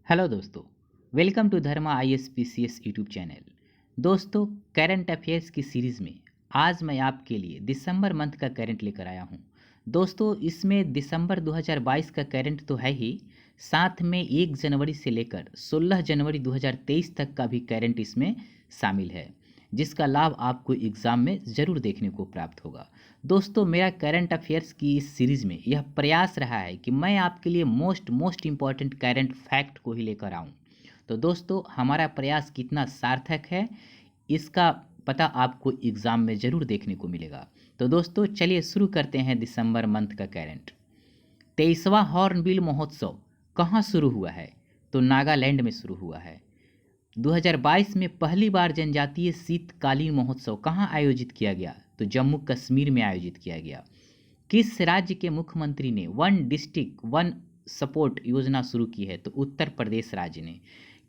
Hello दोस्तों। Welcome to Dharma ISPCS YouTube channel. दोस्तों, current affairs की सीरीज़ में आज मैं आपके लिए दिसंबर मंथ का करंट लेकर आया हूं। दोस्तों, इसमें दिसंबर 2022 का करंट तो है ही, साथ में 1 जनवरी से लेकर 16 जनवरी 2023 तक का भी करंट इसमें शामिल है, जिसका लाभ आपको एग्ज़ाम में ज़रूर देखने को प्राप्त होगा। दोस्तों, मेरा करंट अफेयर्स की इस सीरीज़ में यह प्रयास रहा है कि मैं आपके लिए मोस्ट इम्पॉर्टेंट करंट फैक्ट को ही लेकर आऊँ। तो दोस्तों, हमारा प्रयास कितना सार्थक है, इसका पता आपको एग्ज़ाम में ज़रूर देखने को मिलेगा। तो दोस्तों, चलिए शुरू करते हैं दिसंबर मंथ का करंट। 23वां हॉर्नबिल महोत्सव कहाँ शुरू हुआ है? तो नागालैंड में शुरू हुआ है। 2022 में पहली बार जनजातीय शीतकालीन महोत्सव कहाँ आयोजित किया गया? तो जम्मू कश्मीर में आयोजित किया गया। किस राज्य के मुख्यमंत्री ने वन डिस्ट्रिक्ट वन सपोर्ट योजना शुरू की है? तो उत्तर प्रदेश राज्य ने।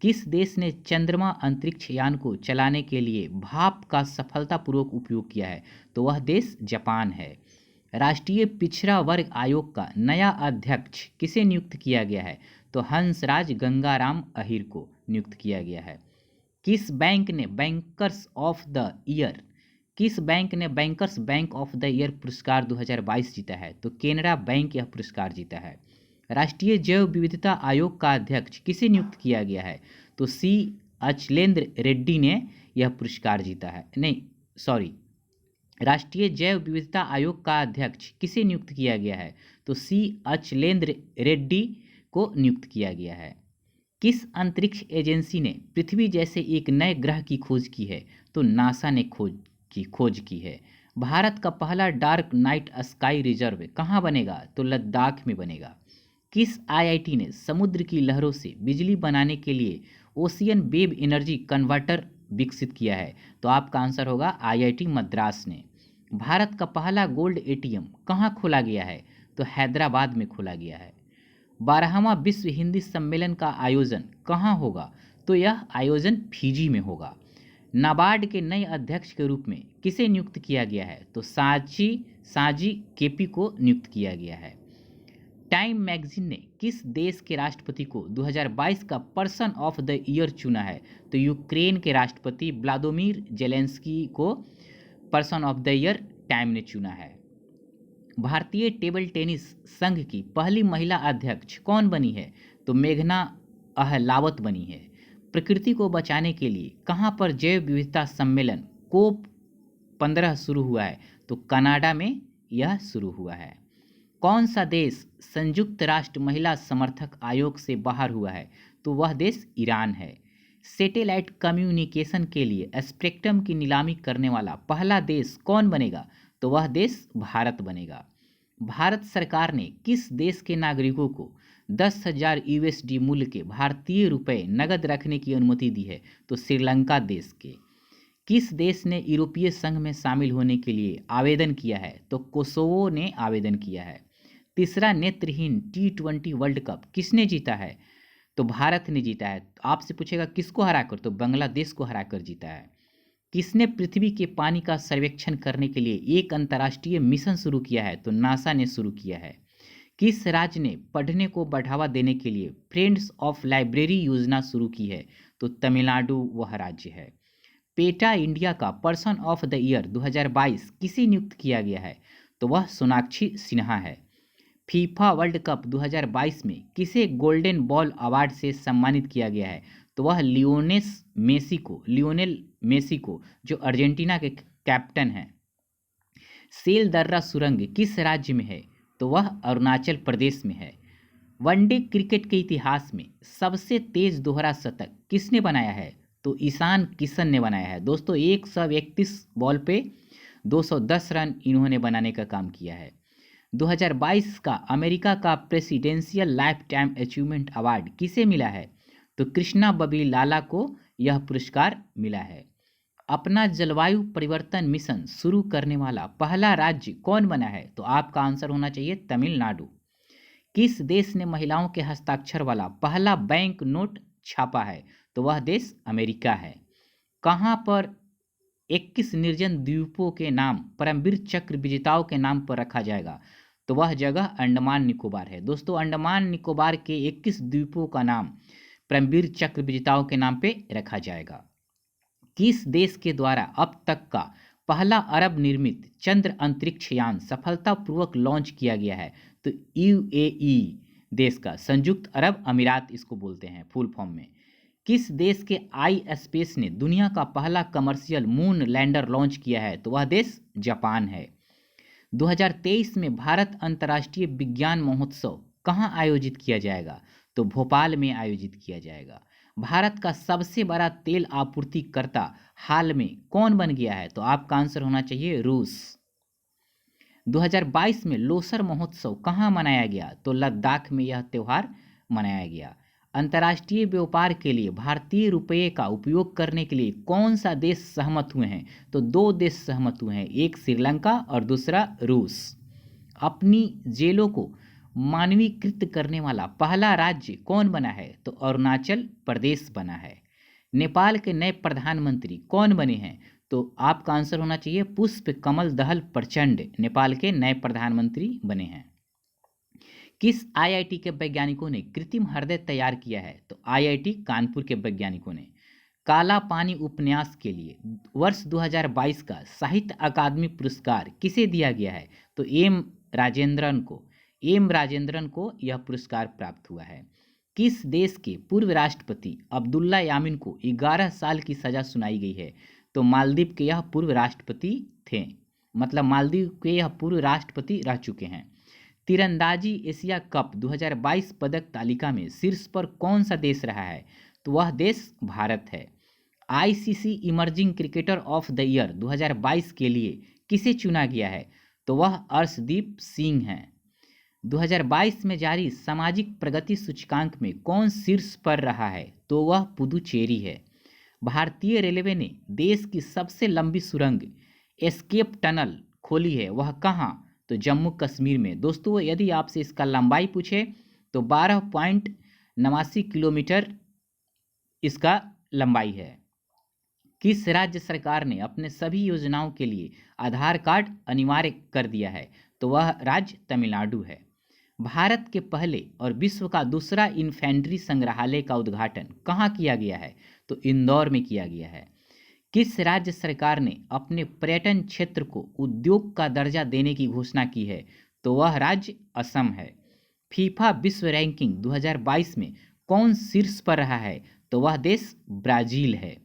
किस देश ने चंद्रमा अंतरिक्ष यान को चलाने के लिए भाप का सफलतापूर्वक उपयोग किया है? तो वह देश जापान है। राष्ट्रीय पिछड़ा वर्ग आयोग का नया अध्यक्ष किसे नियुक्त किया गया है? तो हंसराज गंगाराम अहिर को नियुक्त किया गया है। किस बैंक ने bankers bank of the year पुरस्कार 2022 जीता है? तो केनरा बैंक यह पुरस्कार जीता है। राष्ट्रीय जैव विविधता आयोग का अध्यक्ष किसे नियुक्त किया गया है? तो सी अचलेंद्र रेड्डी ने यह पुरस्कार जीता है। नहीं, सॉरी, राष्ट्रीय जैव विविधता आयोग का अध्यक्ष किसे नियुक्त किया गया है? तो सी अचलेंद्र रेड्डी को नियुक्त किया गया है। किस अंतरिक्ष एजेंसी ने पृथ्वी जैसे एक नए ग्रह की खोज की है? तो नासा ने खोज की है। भारत का पहला डार्क नाइट स्काई रिजर्व कहाँ बनेगा? तो लद्दाख में बनेगा। किस IIT ने समुद्र की लहरों से बिजली बनाने के लिए ओशियन वेव एनर्जी कन्वर्टर विकसित किया है? तो आपका आंसर होगा IIT मद्रास ने। भारत का पहला गोल्ड ATM कहाँ खोला गया है? तो हैदराबाद में खोला गया है। 12वां विश्व हिंदी सम्मेलन का आयोजन कहाँ होगा? तो यह आयोजन फिजी में होगा। नाबार्ड के नए अध्यक्ष के रूप में किसे नियुक्त किया गया है? तो साजी केपी को नियुक्त किया गया है। टाइम मैगजीन ने किस देश के राष्ट्रपति को 2022 का पर्सन ऑफ द ईयर चुना है? तो यूक्रेन के राष्ट्रपति व्लादिमीर जेलेंस्की को person of the year time ने चुना है। भारतीय टेबल टेनिस संघ की पहली महिला अध्यक्ष कौन बनी है? तो मेघना अहलावत बनी है। प्रकृति को बचाने के लिए कहाँ पर जैव विविधता सम्मेलन कोप 15 शुरू हुआ है? तो कनाडा में यह शुरू हुआ है। कौन सा देश संयुक्त राष्ट्र महिला समर्थक आयोग से बाहर हुआ है? तो वह देश ईरान है। सैटेलाइट कम्युनिकेशन के लिए स्पेक्ट्रम की नीलामी करने वाला पहला देश कौन बनेगा? तो वह देश भारत बनेगा। भारत सरकार ने किस देश के नागरिकों को 10,000 USD मूल्य के भारतीय रुपए नगद रखने की अनुमति दी है? तो श्रीलंका देश के। किस देश ने यूरोपीय संघ में शामिल होने के लिए आवेदन किया है? तो कोसोवो ने आवेदन किया है। तीसरा नेत्रहीन T20 वर्ल्ड कप किसने जीता है? तो भारत ने जीता है। तो आपसे पूछेगा किसको हराकर? तो बांग्लादेश को हराकर जीता है। किसने पृथ्वी के पानी का सर्वेक्षण करने के लिए एक अंतर्राष्ट्रीय मिशन शुरू किया है? तो नासा ने शुरू किया है। किस राज्य ने पढ़ने को बढ़ावा देने के लिए फ्रेंड्स ऑफ लाइब्रेरी योजना शुरू की है? तो तमिलनाडु वह राज्य है। पेटा इंडिया का पर्सन ऑफ द ईयर 2022 किसे नियुक्त किया गया है? तो वह सोनाक्षी सिन्हा है। फीफा वर्ल्ड कप 2022 में किसे गोल्डन बॉल अवार्ड से सम्मानित किया गया है? तो वह लियोनेल मेसी को, जो अर्जेंटीना के कैप्टन हैं। सेल दर्रा सुरंग किस राज्य में है? तो वह अरुणाचल प्रदेश में है। वनडे क्रिकेट के इतिहास में सबसे तेज दोहरा शतक किसने बनाया है? तो ईशान किशन ने बनाया है। दोस्तों, 131 बॉल पे 210 रन इन्होंने बनाने का काम किया है। 2022 का अमेरिका का presidential life time achievement award किसे मिला है? तो कृष्णा बबी लाला को यह पुरस्कार मिला है। अपना जलवायु परिवर्तन मिशन शुरू करने वाला पहला राज्य कौन बना है? तो आपका आंसर होना चाहिए तमिलनाडु। किस देश ने महिलाओं के हस्ताक्षर वाला पहला बैंक नोट छापा है? तो वह देश अमेरिका है। कहाँ पर 21 निर्जन द्वीपों के नाम परमवीर चक्र विजेताओं के नाम पर रखा जाएगा? तो वह जगह अंडमान निकोबार है। दोस्तों, अंडमान निकोबार के 21 द्वीपों का नाम परमवीर चक्र विजेताओं के नाम पे रखा जाएगा। किस देश के द्वारा अब तक का पहला अरब निर्मित चंद्र अंतरिक्ष यान सफलतापूर्वक लॉन्च किया गया है? तो यूएई देश का, संयुक्त अरब अमीरात इसको बोलते हैं फुल फॉर्म में। किस देश के आई स्पेस ने दुनिया का पहला कमर्शियल मून लैंडर लॉन्च किया है? तो वह देश जापान है। 2023 में भारत अंतर्राष्ट्रीय विज्ञान महोत्सव कहाँ आयोजित किया जाएगा? तो भोपाल में आयोजित किया जाएगा। भारत का सबसे बड़ा तेल आपूर्तिकर्ता हाल में कौन बन गया है? तो आपका आंसर होना चाहिए रूस। 2022 में लोसर महोत्सव कहाँ मनाया गया? तो लद्दाख में यह त्यौहार मनाया गया। अंतर्राष्ट्रीय व्यापार के लिए भारतीय रुपये का उपयोग करने के लिए कौन सा देश सहमत हुए हैं? तो दो देश सहमत हुए हैं, एक श्रीलंका और दूसरा रूस। अपनी जेलों को मानवीकृत करने वाला पहला राज्य कौन बना है? तो अरुणाचल प्रदेश बना है। नेपाल के नए प्रधानमंत्री कौन बने हैं? तो आपका आंसर होना चाहिए पुष्प कमल दहल प्रचंड नेपाल के नए प्रधानमंत्री बने हैं। किस आईआईटी के वैज्ञानिकों ने कृत्रिम हृदय तैयार किया है? तो आईआईटी कानपुर के वैज्ञानिकों ने। काला पानी उपन्यास के लिए वर्ष 2022 का साहित्य अकादमी पुरस्कार किसे दिया गया है? तो एम राजेंद्रन को यह पुरस्कार प्राप्त हुआ है। किस देश के पूर्व राष्ट्रपति अब्दुल्ला यामीन को 11 साल की सजा सुनाई गई है? तो मालदीव के यह पूर्व राष्ट्रपति थे, मतलब मालदीव के यह पूर्व राष्ट्रपति रह चुके हैं। तीरंदाजी एशिया कप 2022 पदक तालिका में शीर्ष पर कौन सा देश रहा है? तो वह देश भारत है। ICC emerging cricketer of the year 2022 के लिए किसे चुना गया है? तो वह अर्शदीप सिंह हैं। 2022 में जारी सामाजिक प्रगति सूचकांक में कौन शीर्ष पर रहा है? तो वह पुदुचेरी है। भारतीय रेलवे ने देश की सबसे लंबी सुरंग एस्केप टनल खोली है, वह कहाँ? तो जम्मू कश्मीर में। दोस्तों यदि आपसे इसका लंबाई पूछे तो 12.89 किलोमीटर इसका लंबाई है। किस राज्य सरकार ने अपने सभी योजनाओं के लिए आधार कार्ड अनिवार्य कर दिया है? तो वह राज्य तमिलनाडु है। भारत के पहले और विश्व का दूसरा इन्फेंट्री संग्रहालय का उद्घाटन कहाँ किया गया है? तो इंदौर में किया गया है। किस राज्य सरकार ने अपने पर्यटन क्षेत्र को उद्योग का दर्जा देने की घोषणा की है? तो वह राज्य असम है। फीफा विश्व रैंकिंग 2022 में कौन शीर्ष पर रहा है? तो वह देश ब्राजील है।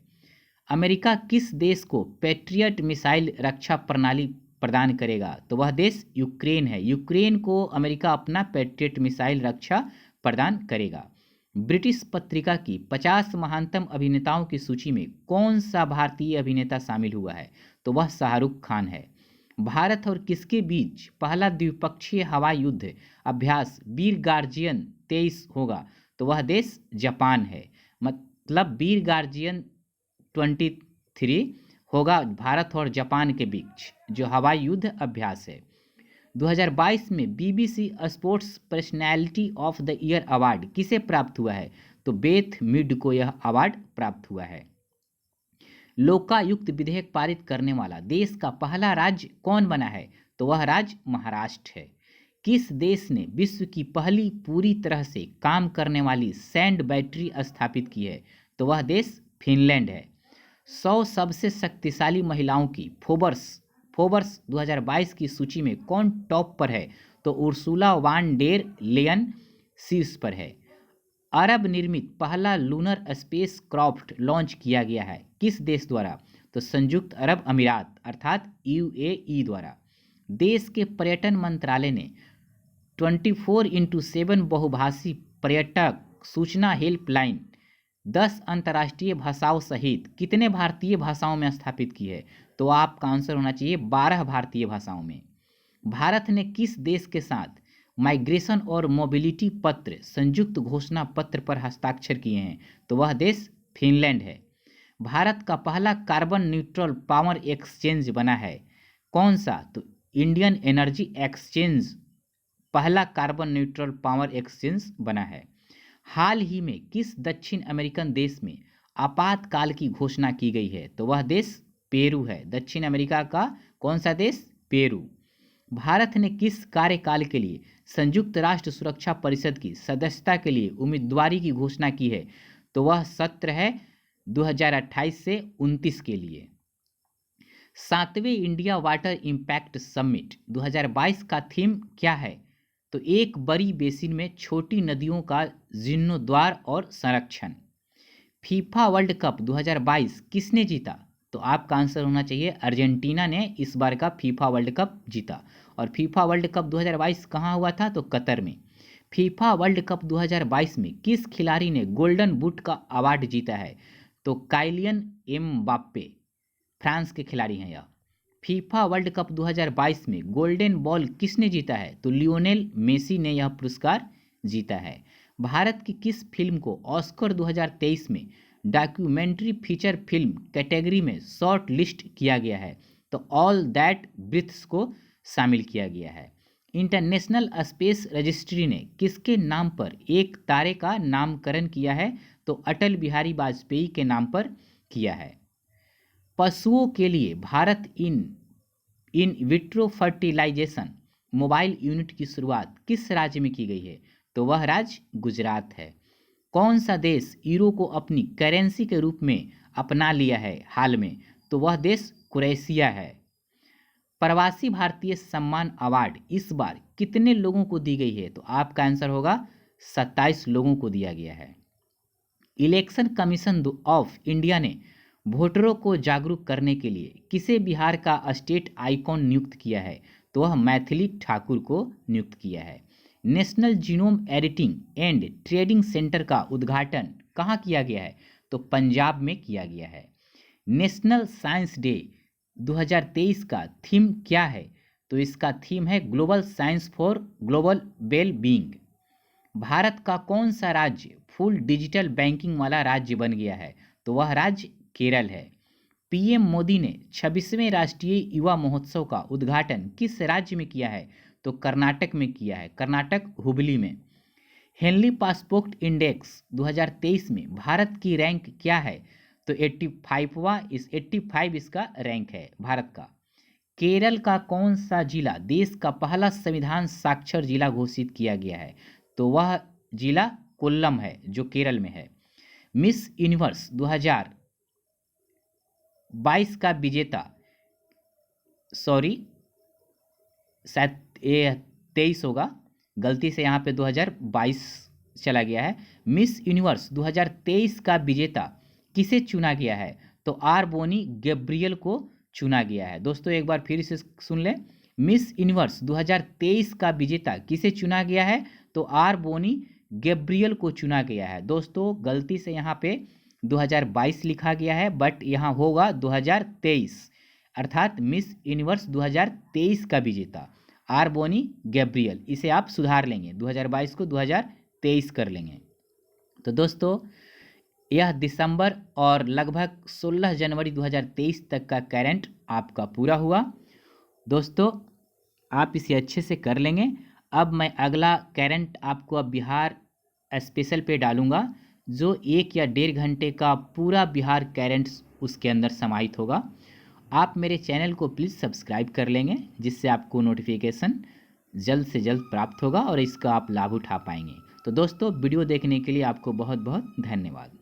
अमेरिका किस देश को पैट्रियट मिसाइल रक्षा प्रणाली प्रदान करेगा? तो वह देश यूक्रेन है। यूक्रेन को अमेरिका अपना पैट्रियट मिसाइल रक्षा प्रदान करेगा। ब्रिटिश पत्रिका की 50 महानतम अभिनेताओं की सूची में कौन सा भारतीय अभिनेता शामिल हुआ है? तो वह शाहरुख खान है। भारत और किसके बीच पहला द्विपक्षीय हवाई युद्ध अभ्यास वीर गार्जियन 23 होगा? तो वह देश जापान है। मतलब वीर गार्जियन 23 होगा भारत और जापान के बीच जो हवाई युद्ध अभ्यास है। 2022 में BBC sports personality of the year award किसे प्राप्त हुआ है? तो बेथ मिड को यह अवार्ड प्राप्त हुआ है। लोकायुक्त विधेयक पारित करने वाला देश का पहला राज्य कौन बना है? तो वह राज्य महाराष्ट्र है। किस देश ने विश्व की पहली पूरी तरह से काम करने वाली सैंड बैटरी स्थापित की है? तो वह देश फिनलैंड है। 100 सबसे शक्तिशाली महिलाओं की फोर्ब्स 2022 की सूची में कौन टॉप पर है? तो उर्सुला वान डेर लेयन शीर्ष पर है। अरब निर्मित पहला लूनर स्पेस क्राफ्ट लॉन्च किया गया है किस देश द्वारा? तो संयुक्त अरब अमीरात अर्थात यूएई द्वारा। देश के पर्यटन मंत्रालय ने 24x7 बहुभाषी पर्यटक सूचना हेल्पलाइन 10 अंतर्राष्ट्रीय भाषाओं सहित कितने भारतीय भाषाओं में स्थापित की है? तो आपका आंसर होना चाहिए 12 भारतीय भाषाओं में। भारत ने किस देश के साथ माइग्रेशन और मोबिलिटी पत्र संयुक्त घोषणा पत्र पर हस्ताक्षर किए हैं? तो वह देश फिनलैंड है। भारत का पहला कार्बन न्यूट्रल पावर एक्सचेंज बना है कौन सा? तो इंडियन एनर्जी एक्सचेंज पहला कार्बन न्यूट्रल पावर एक्सचेंज बना है। हाल ही में किस दक्षिण अमेरिकन देश में आपातकाल की घोषणा की गई है? तो वह देश पेरू है। दक्षिण अमेरिका का कौन सा देश? पेरू। भारत ने किस कार्यकाल के लिए संयुक्त राष्ट्र सुरक्षा परिषद की सदस्यता के लिए उम्मीदवारी की घोषणा की है? तो वह सत्र है 2028 से 29 के लिए। 7वें इंडिया वाटर इम्पैक्ट समिट 2022 का थीम क्या है? तो एक बड़ी बेसिन में छोटी नदियों का जीर्णोद्धार और संरक्षण। फीफा वर्ल्ड कप 2022 किसने जीता? तो आपका आंसर होना चाहिए अर्जेंटीना ने इस बार का फीफा वर्ल्ड कप जीता। और फीफा वर्ल्ड कप 2022 कहाँ हुआ था? तो कतर में। फीफा वर्ल्ड कप 2022 में किस खिलाड़ी ने गोल्डन बूट का अवार्ड जीता है? तो काइलियन एम्बाप्पे, फ्रांस के खिलाड़ी हैं यह। फीफा वर्ल्ड कप 2022 में गोल्डन बॉल किसने जीता है? तो लियोनेल मेसी ने यह पुरस्कार जीता है। भारत की किस फिल्म को ऑस्कर 2023 में डॉक्यूमेंट्री फीचर फिल्म कैटेगरी में शॉर्ट लिस्ट किया गया है? तो ऑल दैट ब्रीथ्स को शामिल किया गया है। इंटरनेशनल स्पेस रजिस्ट्री ने किसके नाम पर एक तारे का नामकरण किया है? तो अटल बिहारी वाजपेयी के नाम पर किया है। पशुओं के लिए Bharat in vitro fertilisation mobile unit की शुरुआत किस राज्य में की गई है? तो वह राज्य गुजरात है। कौन सा देश यूरो को अपनी करेंसी के रूप में अपना लिया है हाल में? तो वह देश क्रोएशिया है। प्रवासी भारतीय सम्मान अवार्ड इस बार कितने लोगों को दी गई है? तो आपका आंसर होगा 27 लोगों को दिया गया है। इलेक्शन कमीशन ऑफ इंडिया ने वोटरों को जागरूक करने के लिए किसे बिहार का स्टेट आइकॉन नियुक्त किया है? तो वह मैथिली ठाकुर को नियुक्त किया है। National genome editing and trading centre का उद्घाटन कहाँ किया गया है? तो पंजाब में किया गया है। नेशनल साइंस डे 2023 का थीम क्या है? तो इसका थीम है global science for global well being. Bharat का कौन सा राज्य फुल डिजिटल बैंकिंग वाला राज्य बन गया है? तो वह राज्य केरल है। पीएम मोदी ने 26वें राष्ट्रीय युवा महोत्सव का उद्घाटन किस राज्य में किया है? तो कर्नाटक में किया है, कर्नाटक हुबली में। हेनली पासपोर्ट इंडेक्स 2023 में भारत की रैंक क्या है? तो 85 इसका रैंक है भारत का। केरल का कौन सा जिला देश का पहला संविधान साक्षर जिला घोषित किया गया है? तो वह जिला कोल्लम है जो केरल में है। मिस यूनिवर्स 2022 का विजेता, सॉरी शायद 23 होगा, गलती से यहाँ पे 2022 चला गया है। मिस यूनिवर्स 2023 का विजेता किसे चुना गया है? तो आर बोनी गैब्रियल को चुना गया है। दोस्तों एक बार फिर से सुन लें, मिस यूनिवर्स 2023 का विजेता किसे चुना गया है? तो आर बोनी गैब्रियल को चुना गया है। दोस्तों गलती से यहाँ पे 2022 लिखा गया है, बट यहाँ होगा 2023, अर्थात मिस यूनिवर्स 2023 का विजेता आर बोनी गैब्रियल। इसे आप सुधार लेंगे, 2022 को 2023 कर लेंगे। तो दोस्तों यह दिसंबर और लगभग 16 जनवरी 2023 तक का करंट आपका पूरा हुआ। दोस्तों आप इसे अच्छे से कर लेंगे। अब मैं अगला करंट आपको अब बिहार स्पेशल पे डालूंगा, जो 1 या 1.5 घंटे का पूरा बिहार करंट्स उसके अंदर समाहित होगा। आप मेरे चैनल को प्लीज़ सब्सक्राइब कर लेंगे, जिससे आपको नोटिफिकेशन जल्द से जल्द प्राप्त होगा और इसका आप लाभ उठा पाएंगे। तो दोस्तों वीडियो देखने के लिए आपको बहुत बहुत धन्यवाद।